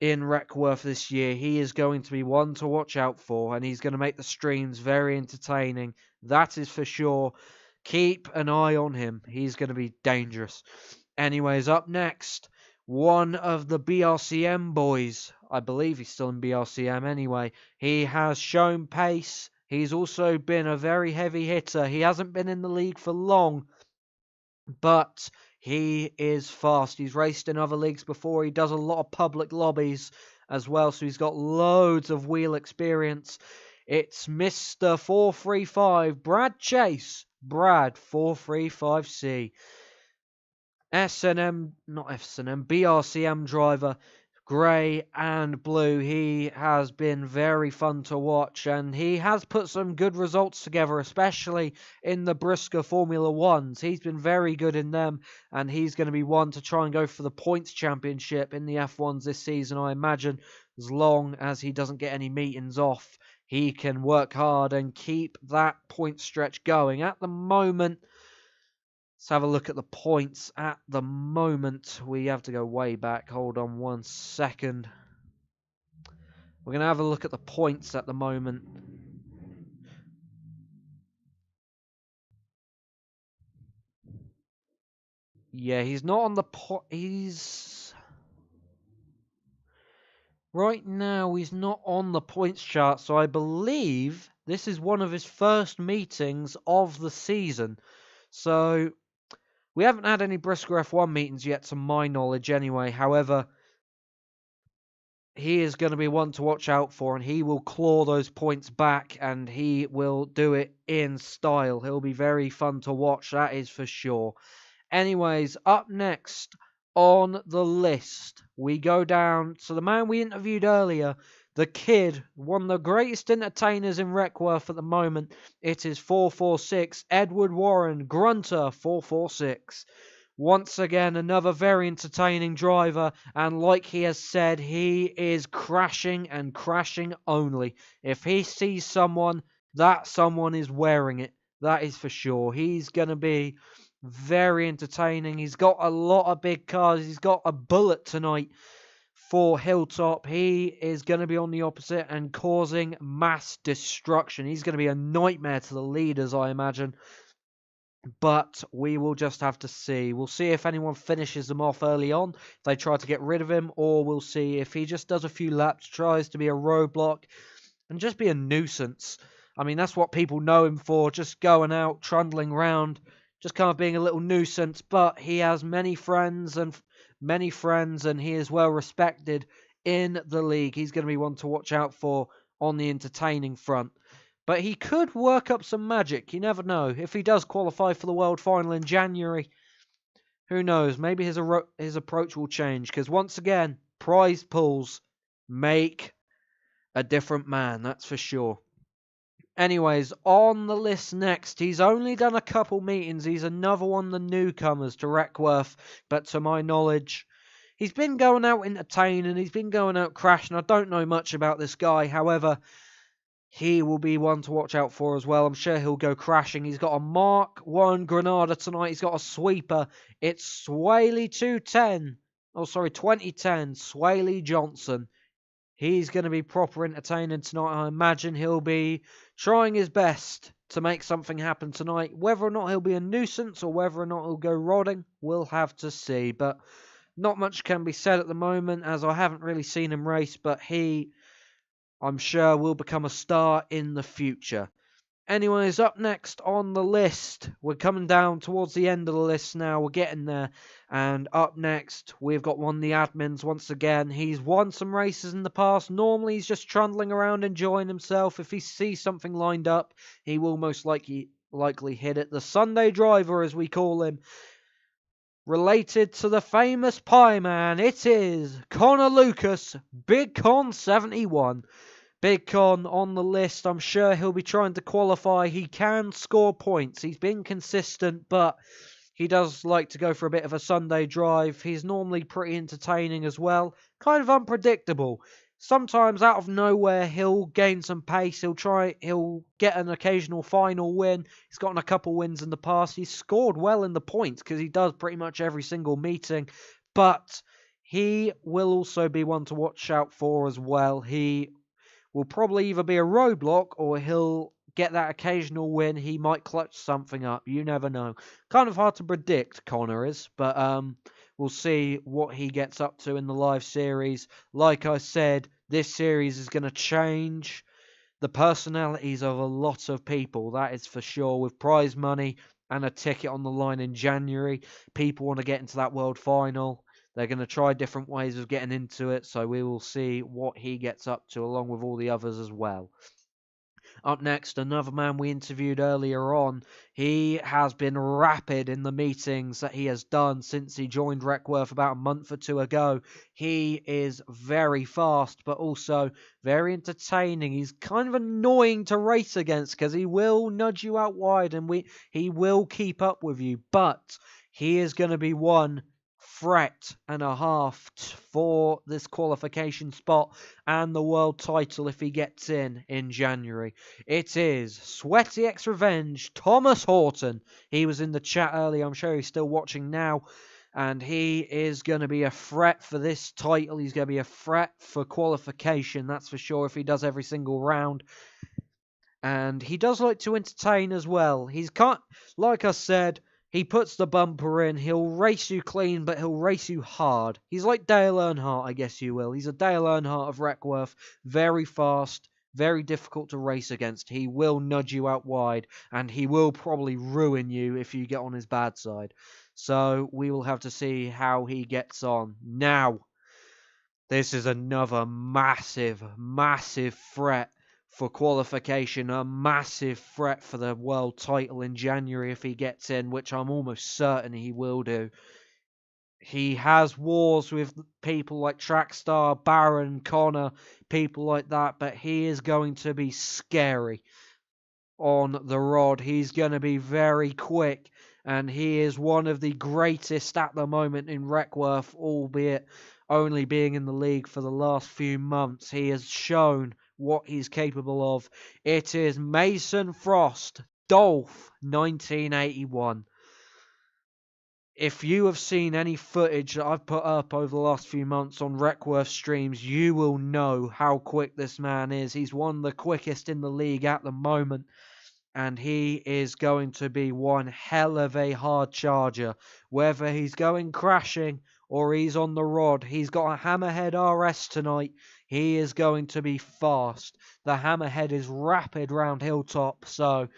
in Wreckworth this year. He is going to be one to watch out for, and he's going to make the streams very entertaining. That is for sure. Keep an eye on him. He's going to be dangerous. Anyways, up next, one of the BRCM boys. I believe he's still in BRCM anyway. He has shown pace. He's also been a very heavy hitter. He hasn't been in the league for long, but he is fast. He's raced in other leagues before. He does a lot of public lobbies as well, so he's got loads of wheel experience. It's Mr. 435, Brad Chase. Brad 435C. BRCM driver, grey and blue. He has been very fun to watch, and he has put some good results together, especially in the Brisker Formula 1s. He's been very good in them, and he's going to be one to try and go for the points championship in the F1s this season, I imagine. As long as he doesn't get any meetings off, he can work hard and keep that point stretch going. At the moment, let's have a look at the points. At the moment, we have to go way back. Hold on 1 second. We're going to have a look at the points at the moment. Yeah, he's not on the he's right now. He's not on the points chart, so I believe this is one of his first meetings of the season. So we haven't had any Brisker F1 meetings yet, to my knowledge, anyway. However, he is going to be one to watch out for, and he will claw those points back, and he will do it in style. He'll be very fun to watch, that is for sure. Anyways, up next on the list, we go down to the man we interviewed earlier, the kid, one of the greatest entertainers in Wreckworth at the moment. It is 446, Edward Warren, Grunter 446. Once again, another very entertaining driver, and like he has said, he is crashing and crashing only. If he sees someone, that someone is wearing it. That is for sure. He's going to be very entertaining. He's got a lot of big cars. He's got a bullet tonight for Hilltop. He is going to be on the opposite and causing mass destruction. He's going to be a nightmare to the leaders, I imagine. But we will just have to see. We'll see if anyone finishes them off early on, if they try to get rid of him, or we'll see if he just does a few laps, tries to be a roadblock, and just be a nuisance. I mean, that's what people know him for, just going out, trundling around, just kind of being a little nuisance. But he has many friends, and he is well respected in the league. He's going to be one to watch out for on the entertaining front. But he could work up some magic. You never know. If he does qualify for the World Final in January, who knows? Maybe his approach will change. Because once again, prize pools make a different man. That's for sure. Anyways, on the list next, he's only done a couple meetings. He's another one of the newcomers to Wreckworth. But to my knowledge, he's been going out entertaining. He's been going out crashing. I don't know much about this guy. However, he will be one to watch out for as well. I'm sure he'll go crashing. He's got a Mark 1 Granada tonight. He's got a sweeper. It's Swaley 2010, Swaley Johnson. He's going to be proper entertaining tonight. I imagine he'll be trying his best to make something happen tonight. Whether or not he'll be a nuisance or whether or not he'll go rodding, we'll have to see. But not much can be said at the moment, as I haven't really seen him race, but I'm sure will become a star in the future. Anyways, up next on the list, we're coming down towards the end of the list now, we're getting there, and up next, we've got one of the admins once again. He's won some races in the past. Normally, he's just trundling around enjoying himself. If he sees something lined up, he will most likely hit it. The Sunday driver, as we call him, related to the famous Pie Man, it is Connor Lucas, Big Con 71. Big Con on the list. I'm sure he'll be trying to qualify. He can score points. He's been consistent, but he does like to go for a bit of a Sunday drive. He's normally pretty entertaining as well. Kind of unpredictable. Sometimes out of nowhere he'll gain some pace. He'll get an occasional final win. He's gotten a couple wins in the past. He's scored well in the points because he does pretty much every single meeting. But he will also be one to watch out for as well. He will probably either be a roadblock or he'll get that occasional win. He might clutch something up. You never know. Kind of hard to predict, Connor is, but we'll see what he gets up to in the live series. Like I said, this series is going to change the personalities of a lot of people. That is for sure. With prize money and a ticket on the line in January, people want to get into that World Final. They're going to try different ways of getting into it, so we will see what he gets up to along with all the others as well. Up next, another man we interviewed earlier on. He has been rapid in the meetings that he has done since he joined Wreckworth about a month or two ago. He is very fast, but also very entertaining. He's kind of annoying to race against because he will nudge you out wide and he will keep up with you, but he is going to be one threat and a half for this qualification spot and the world title if he gets in January. It is Sweaty X Revenge, Thomas Horton. He was in the chat earlier. I'm sure he's still watching now. And he is going to be a threat for this title. He's going to be a threat for qualification, that's for sure, if he does every single round. And he does like to entertain as well. Like I said, he puts the bumper in. He'll race you clean, but he'll race you hard. He's like Dale Earnhardt, I guess you will. He's a Dale Earnhardt of Wreckworth. Very fast, very difficult to race against. He will nudge you out wide, and he will probably ruin you if you get on his bad side. So we will have to see how he gets on. Now, This is another massive, massive threat for qualification, a massive threat for the world title in January if he gets in, which I'm almost certain he will do. He has wars with people like Trackstar, Baron, Connor, people like that, but he is going to be scary on the rod. He's going to be very quick, and he is one of the greatest at the moment in Wreckworth, albeit only being in the league for the last few months. He has shown what he's capable of. It is Mason Frost, Dolph, 1981. If you have seen any footage that I've put up over the last few months on Wreckworth streams, you will know how quick this man is. He's one of the quickest in the league at the moment, and he is going to be one hell of a hard charger. Whether he's going crashing or he's on the rod, he's got a Hammerhead RS tonight. He is going to be fast. The Hammerhead is rapid round Hilltop, so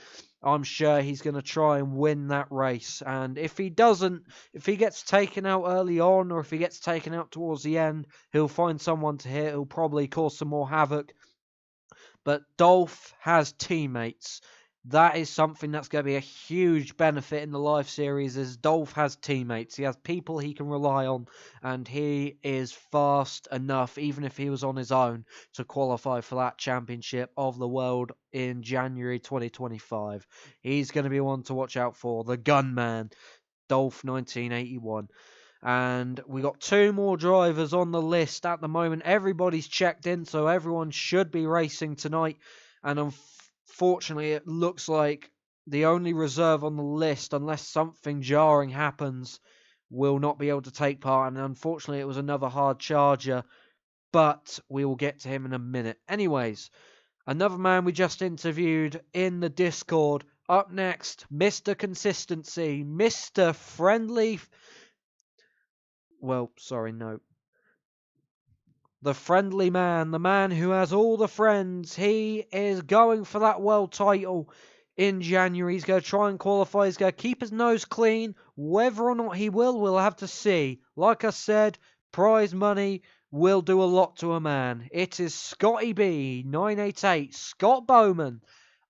I'm sure he's going to try and win that race. And if he doesn't, if he gets taken out early on or if he gets taken out towards the end, he'll find someone to hit. He'll probably cause some more havoc. But Dolph has teammates. That is something that's going to be a huge benefit in the live series, is Dolph has teammates. He has people he can rely on, and he is fast enough, even if he was on his own, to qualify for that championship of the world in January 2025. He's going to be one to watch out for. The Gunman, Dolph 1981. And we got 2 more drivers on the list at the moment. Everybody's checked in, so everyone should be racing tonight. And unfortunately, it looks like the only reserve on the list, unless something jarring happens, will not be able to take part. And unfortunately, it was another hard charger, but we will get to him in a minute. Anyways, another man we just interviewed in the Discord. Up next, Mr. Consistency, Mr. Friendly... Well, sorry, no. The friendly man, the man who has all the friends. He is going for that world title in January. He's going to try and qualify. He's going to keep his nose clean. Whether or not he will, we'll have to see. Like I said, prize money will do a lot to a man. It is Scotty B, 988, Scott Bowman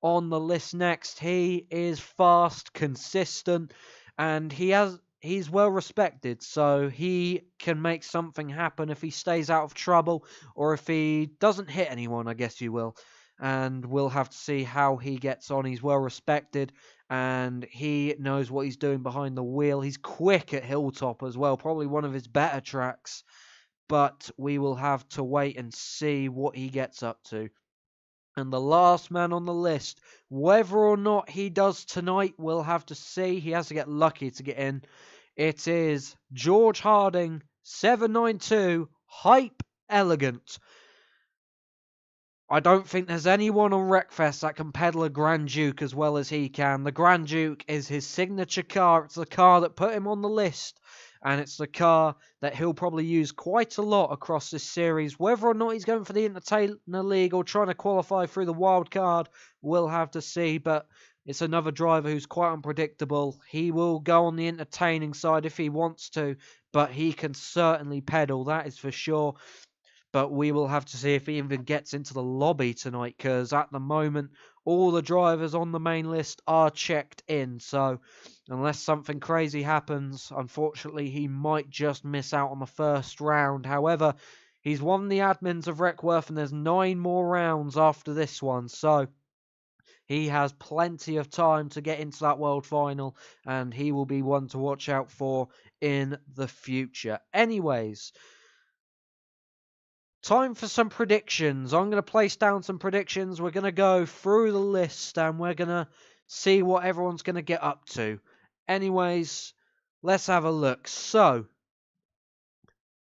on the list next. He is fast, consistent, and he's well respected, so he can make something happen if he stays out of trouble, or if he doesn't hit anyone, I guess you will. And we'll have to see how he gets on. He's well respected, and he knows what he's doing behind the wheel. He's quick at Hilltop as well, probably one of his better tracks. But we will have to wait and see what he gets up to. And the last man on the list, whether or not he does tonight, we'll have to see. He has to get lucky to get in. It is George Harding, 792, Hype Elegant. I don't think there's anyone on Wreckfest that can pedal a Grand Duke as well as he can. The Grand Duke is his signature car. It's the car that put him on the list. And it's the car that he'll probably use quite a lot across this series. Whether or not he's going for the Entertainer League or trying to qualify through the wild card, we'll have to see. But it's another driver who's quite unpredictable. He will go on the entertaining side if he wants to, but he can certainly pedal, that is for sure. But we will have to see if he even gets into the lobby tonight, because at the moment, all the drivers on the main list are checked in. So unless something crazy happens, unfortunately, he might just miss out on the first round. However, he's one of the admins of Wreckworth, and there's 9 more rounds after this one. So he has plenty of time to get into that world final, and he will be one to watch out for in the future. Anyways, time for some predictions. I'm going to place down some predictions. We're going to go through the list, and we're going to see what everyone's going to get up to. Anyways, let's have a look. So,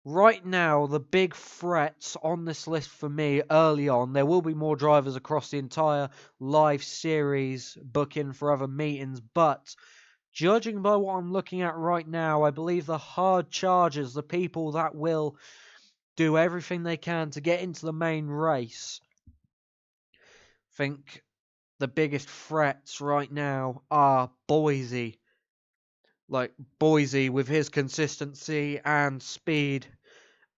right now, the big threats on this list for me early on, there will be more drivers across the entire live series booking for other meetings, but judging by what I'm looking at right now, I believe the hard chargers, the people that will do everything they can to get into the main race, think the biggest threats right now are Boise. Like Boise with his consistency and speed,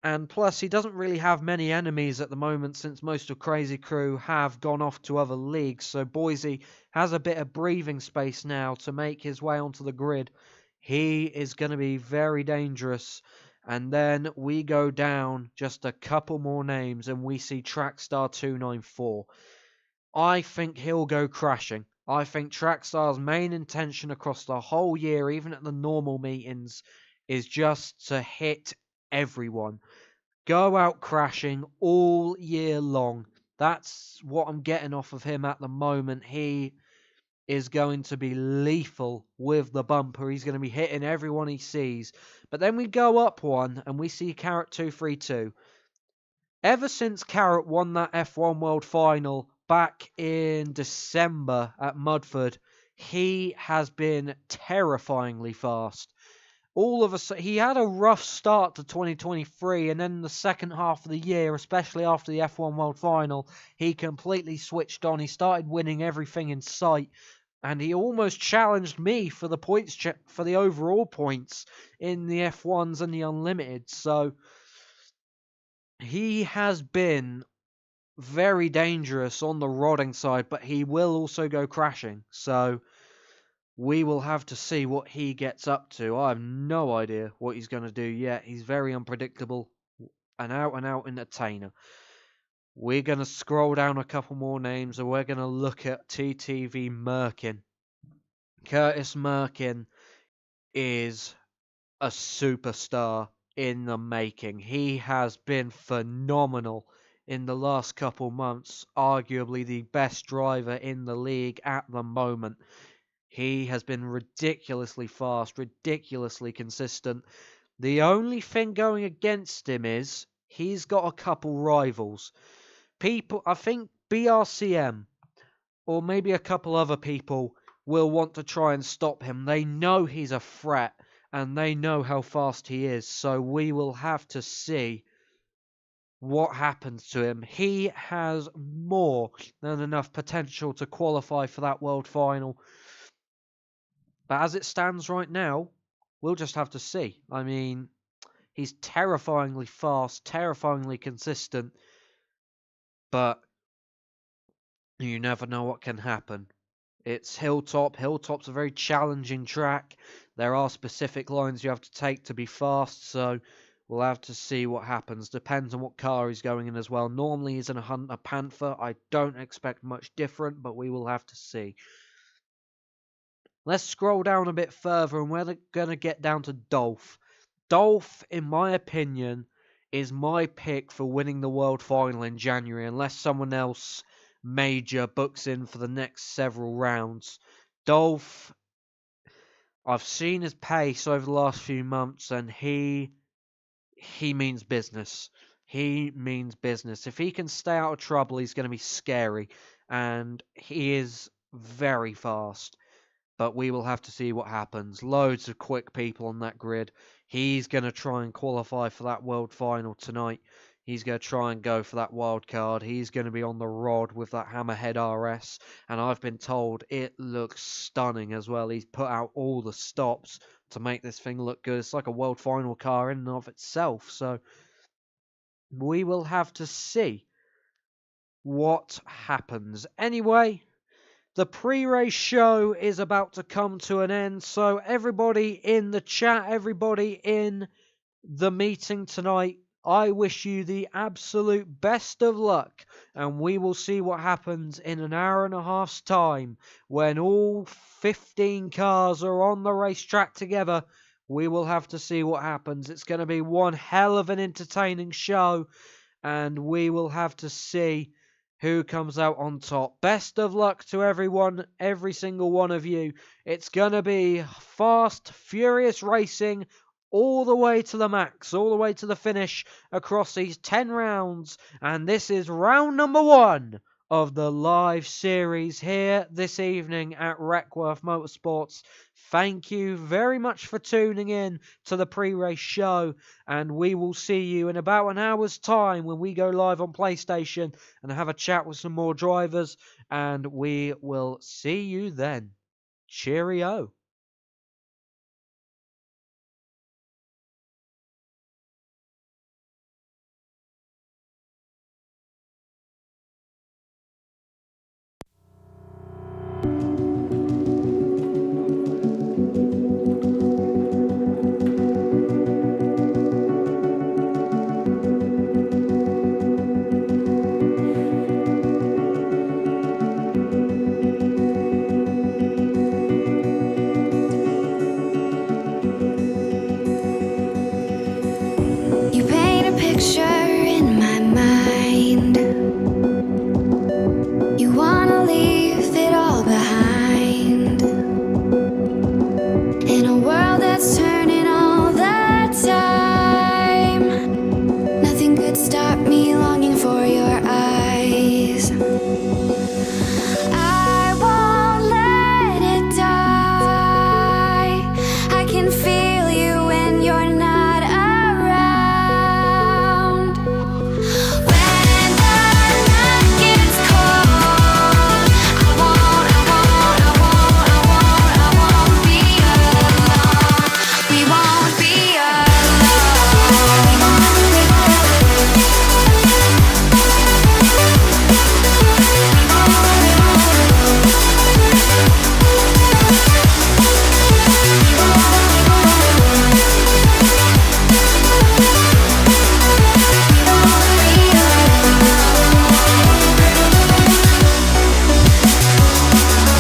And plus, he doesn't really have many enemies at the moment since most of Crazy Crew have gone off to other leagues. So Boise has a bit of breathing space now to make his way onto the grid. He is going to be very dangerous. And then we go down just a couple more names and we see Trackstar 294. I think he'll go crashing. I think Trackstar's main intention across the whole year, even at the normal meetings, is just to hit everyone. Go out crashing all year long. That's what I'm getting off of him at the moment. He is going to be lethal with the bumper. He's going to be hitting everyone he sees. But then we go up one and we see Carrot 232. Ever since Carrot won that F1 World Final back in December at Mudford, he has been terrifyingly fast. All of a sudden, he had a rough start to 2023, and then the second half of the year, especially after the F1 World Final, he completely switched on. He started winning everything in sight, and he almost challenged me for the points for the overall points in the F1s and the Unlimited. So he has been very dangerous on the rodding side, but he will also go crashing. So we will have to see what he gets up to. I have no idea what he's going to do yet. He's very unpredictable. An out-and-out entertainer. We're going to scroll down a couple more names and we're going to look at TTV Merkin. Curtis Merkin is a superstar in the making. He has been phenomenal in the last couple months. Arguably the best driver in the league at the moment. He has been ridiculously fast, ridiculously consistent. The only thing going against him is he's got a couple rivals. People, I think BRCM or maybe a couple other people will want to try and stop him. They know he's a threat and they know how fast he is. So we will have to see what happens to him. He has more than enough potential to qualify for that world final. But as it stands right now, we'll just have to see. I mean, he's terrifyingly fast, terrifyingly consistent, but you never know what can happen. It's Hilltop. Hilltop's a very challenging track. There are specific lines you have to take to be fast, so we'll have to see what happens. Depends on what car he's going in as well. Normally he's in a Hunter Panther. I don't expect much different, but we will have to see. Let's scroll down a bit further and we're going to get down to Dolph. Dolph, in my opinion, is my pick for winning the World Final in January, unless someone else major books in for the next several rounds. Dolph, I've seen his pace over the last few months and he means business. He means business. If he can stay out of trouble, he's going to be scary. And he is very fast. But we will have to see what happens. Loads of quick people on that grid. He's going to try and qualify for that world final tonight. He's going to try and go for that wild card. He's going to be on the rod with that Hammerhead RS. And I've been told it looks stunning as well. He's put out all the stops to make this thing look good. It's like a world final car in and of itself. So we will have to see what happens. Anyway, the pre-race show is about to come to an end, so everybody in the chat, everybody in the meeting tonight, I wish you the absolute best of luck, and we will see what happens in an hour and a half's time when all 15 cars are on the racetrack together. We will have to see what happens. It's going to be one hell of an entertaining show, and we will have to see who comes out on top. Best of luck to everyone, every single one of you. It's going to be fast, furious racing all the way to the max, all the way to the finish across these 10 rounds. And this is round number 1 of the live series here this evening at Wreckworth Motorsports. Thank you very much for tuning in to the pre-race show, and we will see you in about an hour's time when we go live on PlayStation and have a chat with some more drivers, and we will see you then. Cheerio.